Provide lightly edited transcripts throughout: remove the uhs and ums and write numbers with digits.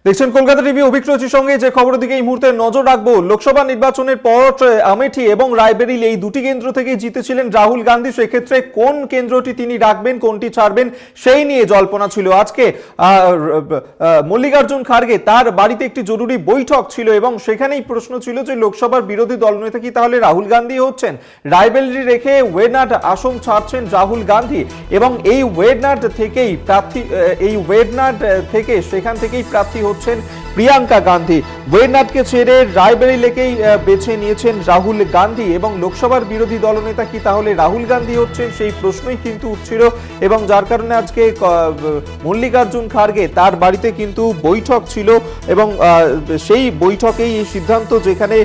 দেখছেন কলকাতা টিভি। অভিজ্ঞতার সঙ্গে যে খবরের দিকে এই মুহূর্তে নজর রাখবো, লোকসভা নির্বাচনের পর আমেঠি এবং রায়বেরিলি এই দুটি কেন্দ্র থেকে জিতেছিলেন রাহুল গান্ধী। সেক্ষেত্রে কোন কেন্দ্রটি তিনি রাখবেন, কোনটি ছাড়বেন, সেই নিয়ে জল্পনা ছিল। আজকে মল্লিকার্জুন খার্গে তার বাড়িতে একটি জরুরি বৈঠক ছিল এবং সেখানেই প্রশ্ন ছিল যে লোকসভার বিরোধী দলনেতা কি তাহলে রাহুল গান্ধী হচ্ছেন? রায়বেরিলি রেখে ওয়েনাড আসন ছাড়ছেন রাহুল গান্ধী এবং এই ওয়েনাড থেকে সেখান থেকেই প্রার্থী হচ্ছেন প্রিয়াঙ্কা গান্ধী। ওয়েনাডকে ছেড়ে রায়বেরিলিকেই বেছে নিয়েছেন রাহুল গান্ধী এবং লোকসভার বিরোধী দলনেতা কি তাহলে রাহুল গান্ধী হচ্ছেন, সেই প্রশ্নই কিন্তু উঠছিল এবং যার কারণে আজকে মল্লিকার্জুন খার্গে তার বাড়িতে কিন্তু বৈঠক ছিল এবং সেই বৈঠকেই এই সিদ্ধান্ত, যেখানে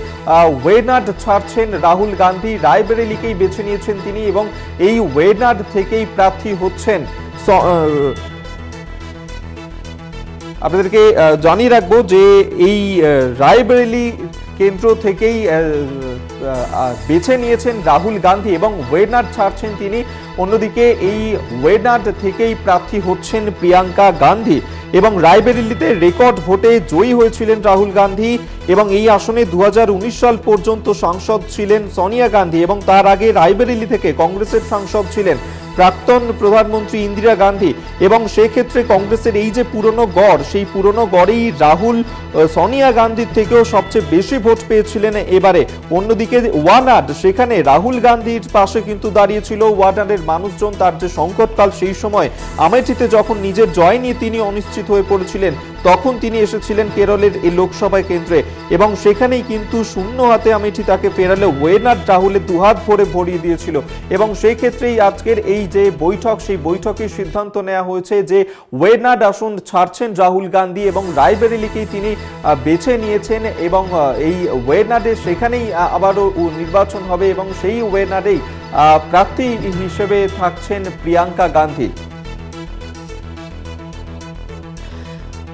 ওয়েনাড ছাড়ছেন রাহুল গান্ধী, রায়বেরিলিকেই বেছে নিয়েছেন তিনি এবং এই ওয়েনাড থেকেই প্রার্থী হচ্ছেন। আপনাদেরকে জানিয়ে রাখবো যে এই রায়বেরিলি কেন্দ্র থেকেই বেছে নিয়েছেন রাহুল গান্ধী এবং ওয়েনাড ছাড়ছেন তিনি। অন্যদিকে এই ওয়েনাড থেকেই প্রার্থী হচ্ছেন প্রিয়াঙ্কা গান্ধী এবং রায়বেরিলিতে রেকর্ড ভোটে জয়ী হয়েছিলেন রাহুল গান্ধী এবং এই আসনে 2019 সাল পর্যন্ত সাংসদ ছিলেন সোনিয়া গান্ধী এবং তার আগে রায়বেরিলি থেকে কংগ্রেসের সাংসদ ছিলেন প্রাক্তন প্রধানমন্ত্রী ইন্দিরা গান্ধী এবং সেক্ষেত্রে কংগ্রেসের এই যে পুরনো গড়, সেই পুরনো গড়েই রাহুল সোনিয়া গান্ধীর থেকেও সবচেয়ে বেশি ভোট পেয়েছিলেন এবারে। অন্যদিকে ওয়ানাড, সেখানে রাহুল গান্ধীর পাশে কিন্তু দাঁড়িয়েছিল ওয়ানাডের মানুষজন। তার যে সংকটকাল, সেই সময় আমেঠিতে যখন নিজের জয় নিয়ে তিনি অনিশ্চিত হয়ে পড়েছিলেন, তখন তিনি এসেছিলেন কেরলের এই লোকসভা কেন্দ্রে এবং সেখানেই কিন্তু শূন্য হাতে আমেঠি তাকে ফেরালে ওয়েনাড রাহুলের দুহাত ভরে ভরিয়ে দিয়েছিল এবং সেই ক্ষেত্রেই আজকের এই যে বৈঠক, সেই বৈঠকের সিদ্ধান্ত নেওয়া হয়েছে যে ওয়েনাড আসন ছাড়ছেন রাহুল গান্ধী এবং রায়বেরিলিকেই তিনি বেছে নিয়েছেন এবং এই ওয়েনাডে সেখানেই আবারও নির্বাচন হবে এবং সেই ওয়েনাডেই প্রার্থী হিসেবে থাকছেন প্রিয়াঙ্কা গান্ধী।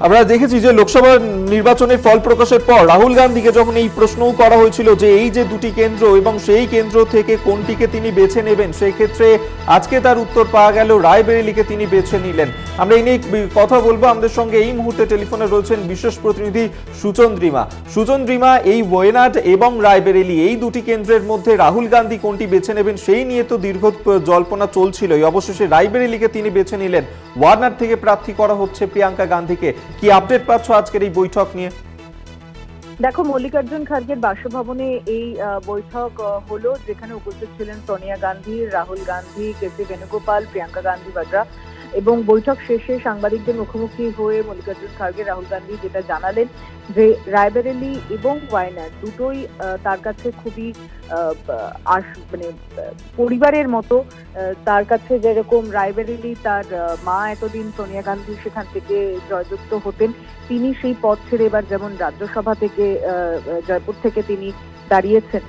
আমরা দেখেছি যে লোকসভা নির্বাচনের ফল প্রকাশের পর রাহুল গান্ধীকে যখন এই প্রশ্নও করা হয়েছিল যে এই যে দুটি কেন্দ্র এবং সেই কেন্দ্র থেকে কোনটিকে তিনি বেছে নেবেন, সেই ক্ষেত্রে আজকে তার উত্তর পাওয়া গেল রায়বেরিলিকে তিনি বেছে নিলেন। আমরা এই নিয়ে কথা বলবো। আমাদের সঙ্গে এই মুহূর্তে টেলিফোনে রয়েছেন বিশেষ প্রতিনিধি সুচন্দ্রিমা। সুচন্দ্রিমা, এই ওয়েনাড এবং রায়বেরিলি এই দুটি কেন্দ্রের মধ্যে রাহুল গান্ধী কোনটি বেছে নেবেন সেই নিয়ে তো দীর্ঘ জল্পনা চলছিল, অবশেষে রায়বেরিলিকে তিনি বেছে নিলেন। ওয়ানাড থেকে প্রার্থী করা হচ্ছে প্রিয়াঙ্কা গান্ধীকে। কি আপডেট পাচ্ছ আজকের এই বৈঠক নিয়ে? দেখো, মল্লিকার্জুন খার্গের বাসভবনে এই বৈঠক হলো, যেখানে উপস্থিত ছিলেন সোনিয়া গান্ধী, রাহুল গান্ধী, কেসি বেণুগোপাল, প্রিয়াঙ্কা গান্ধী বাড্রা এবং বৈঠক শেষে সাংবাদিকদের মুখোমুখি হয়ে মল্লিকার্জুন খার্গে রাহুল গান্ধী যেটা জানালেন যে রায়বেরিলি এবং ওয়ায়নাড দুটোই তার কাছে খুবই মানে পরিবারের মতো। তার কাছে যেরকম রায়বেরিলি তার মা এতদিন সোনিয়া গান্ধী সেখান থেকে জয়যুক্ত হতেন, তিনি সেই পদ ছেড়ে এবার যেমন রাজ্যসভা থেকে জয়পুর থেকে তিনি দাঁড়িয়েছেন,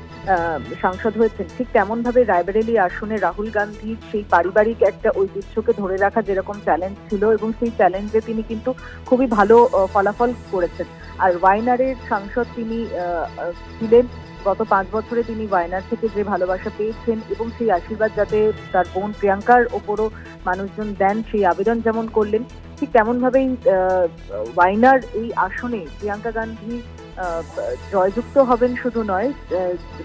সাংসদ হয়েছেন, ঠিক তেমন ভাবে রায়বেরিলি আসনে রাহুল গান্ধীর সেই পারিবারিক একটা ঐতিহ্যকে ধরে রাখা যেরকম চ্যালেঞ্জ ছিল এবং সেই চ্যালেঞ্জে তিনি কিন্তু খুবই ভালো ফলাফল করেছেন। আর ওয়ায়নাডের সাংসদ তিনি ছিলেন, গত 5 বছরে তিনি ওয়ায়নাড থেকে যে ভালোবাসা পেয়েছেন এবং সেই আশীর্বাদ যাতে তার বোন প্রিয়াঙ্কার ওপরও মানুষজন দেন, সেই আবেদন যেমন করলেন, ঠিক তেমন ভাবেই ওয়ায়নাড এই আসনে প্রিয়াঙ্কা গান্ধী জয়যুক্ত হবেন শুধু নয়,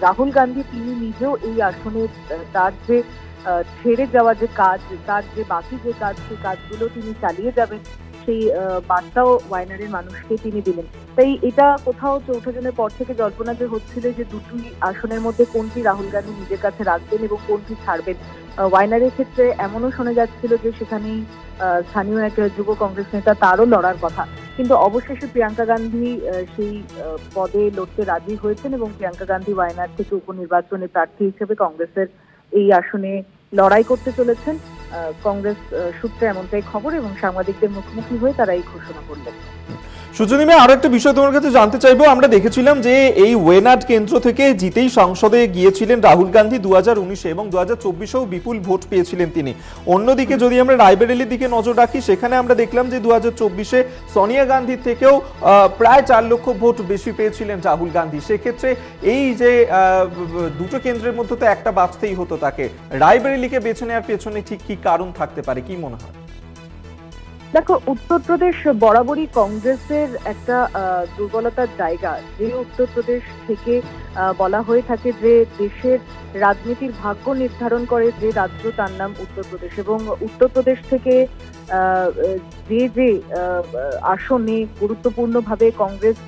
রাহুল গান্ধী তিনি নিজেও এই আসনে তার যে ছেড়ে যাওয়া যে কাজ, তার যে বাকি যে কাজ, সেই কাজগুলো তিনি চালিয়ে যাবেন, সেই বার্তাও ওয়ায়নাডের মানুষকে তিনি দিলেন। তাই এটা কোথাও 4 জনের পর থেকে জল্পনা যে হচ্ছিল যে দুটি আসনের মধ্যে কোনটি রাহুল গান্ধী নিজের কাছে রাখবেন এবং কোনটি ছাড়বেন। ওয়ায়নাডের ক্ষেত্রে এমনও শোনা যাচ্ছিল যে সেখানেই স্থানীয় এক যুব কংগ্রেস নেতা, তারও লড়ার কথা, কিন্তু অবশেষে প্রিয়াঙ্কা গান্ধী সেই পদে লড়তে রাজি হয়েছেন এবং প্রিয়াঙ্কা গান্ধী ওয়ায়নাড থেকে উপনির্বাচনে প্রার্থী হিসেবে কংগ্রেসের এই আসনে লড়াই করতে চলেছেন। কংগ্রেস সূত্রে এমনটাই খবর এবং সাংবাদিকদের মুখোমুখি হয়ে তারা এই ঘোষণা করলেন। সুচন্দ্রিমা, আরো একটা বিষয় তোমার কাছে জানতে চাইবো। আমরা দেখেছিলাম যে এই ওয়েনাড কেন্দ্র থেকে জিতেই সংসদে গিয়েছিলেন রাহুল গান্ধী 2019-এ এবং 2024-এও বিপুল ভোট পেয়েছিলেন তিনি। অন্যদিকে যদি আমরা রায়বেরিলির দিকে নজর রাখি, সেখানে আমরা দেখলাম যে 2024-এ সোনিয়া গান্ধীর থেকেও প্রায় 4 লক্ষ ভোট বেশি পেয়েছিলেন রাহুল গান্ধী। সেক্ষেত্রে এই যে দুটো কেন্দ্রের মধ্যে তো একটা বাঁচতেই হতো তাকে, রায়বেরিলিকে বেছে নেওয়ার পেছনে ঠিক কি কারণ থাকতে পারে, কি মনে হয়? দেখো, উত্তরপ্রদেশ বরাবরই কংগ্রেসের একটা দুর্বলতার জায়গা। যে উত্তরপ্রদেশ থেকে বলা হয়ে থাকে যে দেশের রাজনীতির ভাগ্য নির্ধারণ করে যে রাজ্য, তার নাম উত্তরপ্রদেশ। এবং উত্তরপ্রদেশ থেকে যে যে আসনে গুরুত্বপূর্ণভাবে কংগ্রেস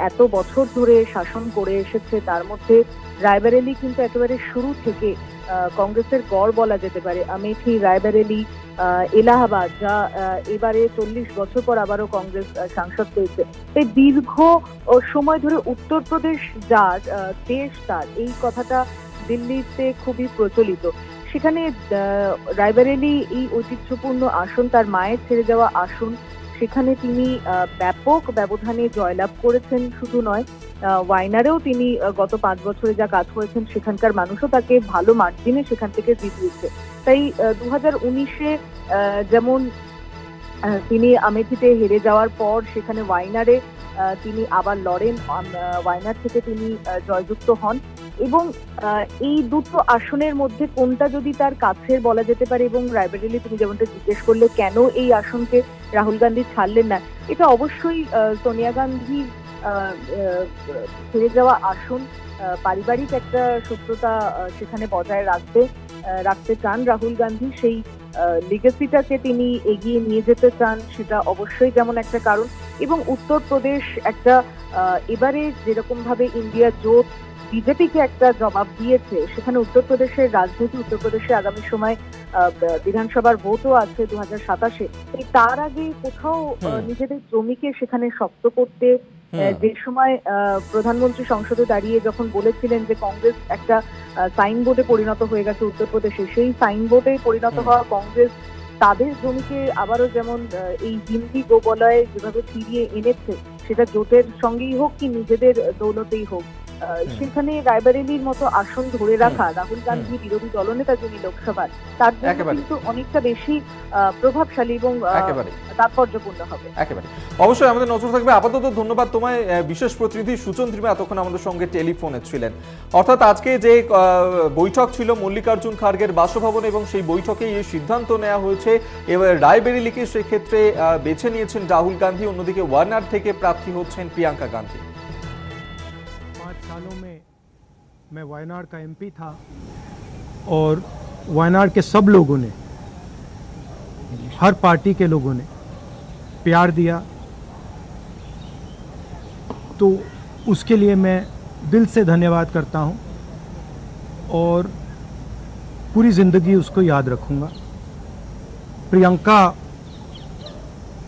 এত বছর ধরে শাসন করে এসেছে, তার মধ্যে রায়বেরেলি কিন্তু একেবারে শুরু থেকে কংগ্রেসের গড় বলা যেতে পারে। আমেঠি, রায়বেরেলি, এলাহাবাদ, যা এবারে 40 বছর পর আবারও কংগ্রেস সাংসদ পেয়েছে। এই দীর্ঘ সময় ধরে উত্তরপ্রদেশ যার দেশ তার, এই কথাটা দিল্লিতে খুবই প্রচলিত। সেখানে রায়বেরেলি এই ঐতিহ্যপূর্ণ আসন, তার মায়ের ছেড়ে যাওয়া আসন, সেখানে তিনি ব্যাপক ব্যবধানে জয়লাভ করেছেন। শুধু নয়, ওয়াইনারেও তিনি গত 5 বছরে যা কাজ করেছেন, সেখানকার মানুষও তাকে ভালো মার্জিনে সেখান থেকে জিতিয়েছে। তাই 2019-এ যেমন তিনি আমেথিতে হেরে যাওয়ার পর সেখানে ওয়াইনারে তিনি আবার লড়েন, ওয়াইনার থেকে তিনি জয়যুক্ত হন। এবং এই দুটো আসনের মধ্যে কোনটা যদি তার কাছের বলা যেতে পারে, এবং রায়বেরেলি তুমি যেমনটা জিজ্ঞেস করলে কেন এই আসনকে রাহুল গান্ধী ছাড়লেন না, এটা অবশ্যই সোনিয়া গান্ধী ছেড়ে যাওয়া আসন। পারিবারিক একটা সত্যতা সেখানে বজায় রাখতে চান রাহুল গান্ধী। সেই লিগেসিটাকে তিনি এগিয়ে নিয়ে যেতে চান, সেটা অবশ্যই যেমন একটা কারণ। এবং উত্তরপ্রদেশ একটা এবারে যেরকম ভাবে ইন্ডিয়া জোট বিজেপিকে একটা জবাব দিয়েছে, সেখানে উত্তরপ্রদেশের রাজনীতি, উত্তরপ্রদেশে আগামী সময় বিধানসভার ভোটও আছে 2027-এ। তার আগে কোথাও নিজেদের জমিকে সেখানে শক্ত করতে, যে সময় প্রধানমন্ত্রী সংসদে দাঁড়িয়ে যখন বলেছিলেন যে কংগ্রেস একটা সাইনবোর্ডে পরিণত হয়ে গেছে উত্তরপ্রদেশে, সেই সাইনবোর্ডে পরিণত হওয়া কংগ্রেস তাদের জমিকে আবারও যেমন এই হিন্দি গোবলয়ে যেভাবে ফিরিয়ে এনেছে, সেটা জোটের সঙ্গেই হোক কি নিজেদের দৌলতেই হোক, সেখানে রায়বেরেলির মতো আসন ধরে রাখা রাহুল গান্ধী, বিরোধী দলনেতা যিনি লোকসভার, তার জন্য কিন্তু অনেকটা বেশি প্রভাবশালী এবং তাৎপর্যপূর্ণ হবে। একেবারে অবশ্যই আমাদের নজর থাকবে। আপাতত ধন্যবাদ তোমায়, বিশেষ প্রতিনিধি সুচন ত্রিমা এতক্ষণ আমাদের সঙ্গে টেলিফোনে ছিলেন। অর্থাৎ আজকে যে বৈঠক ছিল মল্লিকার্জুন খার্গের বাসভবনে, এবং সেই বৈঠকে এই সিদ্ধান্ত নেওয়া হয়েছে এবার রায়বেরেলিকে সেক্ষেত্রে বেছে নিয়েছেন রাহুল গান্ধী, অন্যদিকে ওয়ায়নাড থেকে প্রার্থী হচ্ছেন প্রিয়াঙ্কা গান্ধী। 5 सालों में मैं वायनाड का एमपी था और वायनाड के सब लोगों ने, हर पार्टी के लोगों ने प्यार दिया, तो उसके लिए मैं दिल से धन्यवाद करता हूं और पूरी ज़िंदगी उसको याद रखूंगा। प्रियंका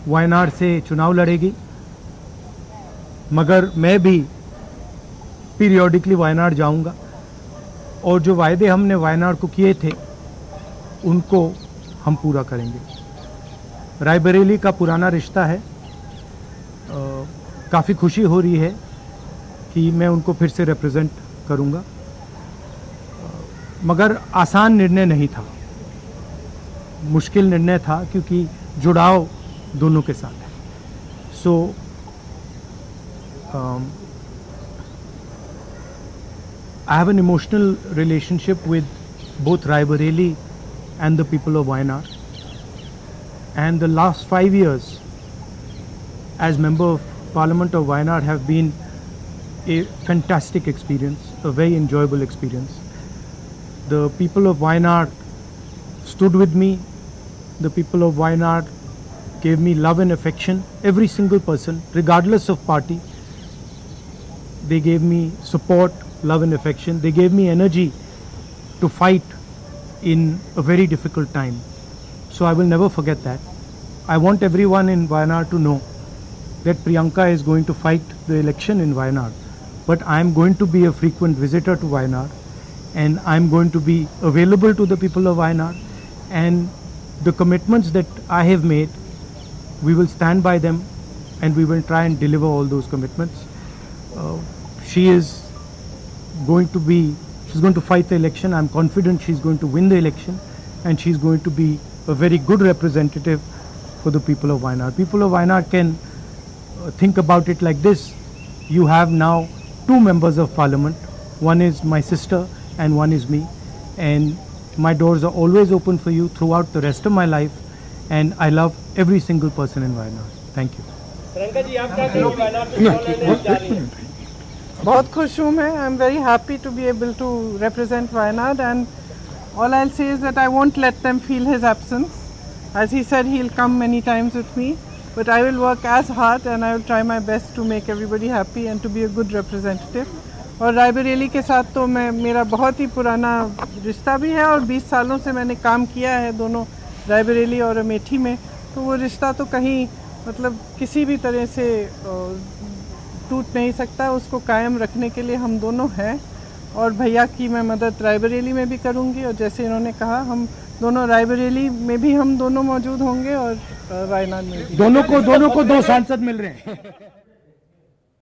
वायनाड से चुनाव लड़ेगी, मगर मैं भी पीरियोडिकली वायनाड जाऊंगा और जो वायदे हमने वायनाड को किए थे उनको हम पूरा करेंगे। रायबरेली का पुराना रिश्ता है, काफ़ी खुशी हो रही है कि मैं उनको फिर से रिप्रेजेंट करूंगा, मगर आसान निर्णय नहीं था, मुश्किल निर्णय था, क्योंकि जुड़ाव दोनों के साथ है। सो I have an emotional relationship with both Raebareli and the people of Wayanad, and the last 5 years as Member of Parliament of Wayanad have been a fantastic experience, a very enjoyable experience. The people of Wayanad stood with me, the people of Wayanad gave me love and affection, every single person, regardless of party. They gave me support, love and affection. They gave me energy to fight in a very difficult time. So I will never forget that. I want everyone in Wayanad to know that Priyanka is going to fight the election in Wayanad, but I am going to be a frequent visitor to Wayanad, and I am going to be available to the people of Wayanad, and the commitments that I have made, we will stand by them and we will try and deliver all those commitments. She's going to fight the election. I'm confident she's going to win the election, and she's going to be a very good representative for the people of Wayanad. People of Wayanad can think about it like this: you have now 2 members of parliament, one is my sister and one is me, and my doors are always open for you throughout the rest of my life, and I love every single person in Wayanad. Thank you. Priyanka ji, आप क्या कहेंगे वायनाड में चुनाव लड़ने जा रही हैं? बहुत खुश हूँ मैं. I am very happy to be able to represent Wayanad, and all I'll say is that I won't let them feel his absence. As he said, he'll come many times with me, but I will work as hard and I will try my best to make everybody happy and to be a good representative. और रायबरेली के साथ तो मेरा बहुत ही पुराना रिश्ता भी है और 20 सालों से मैंने काम किया है दोनों रायबरेली और अमेठी में, तो वो रिश्ता तो कहीं मतलब किसी भी तरह से टूट नहीं सकता. उसको कायम रखने के लिए हम दोनों हैं और भैया की मैं मदद रायबरेली में भी करूंगी, और जैसे इन्होंने कहा हम दोनों रायबरेली में भी हम दोनों मौजूद होंगे और वायनाड में भी. दोनों को 2 सांसद मिल रहे हैं.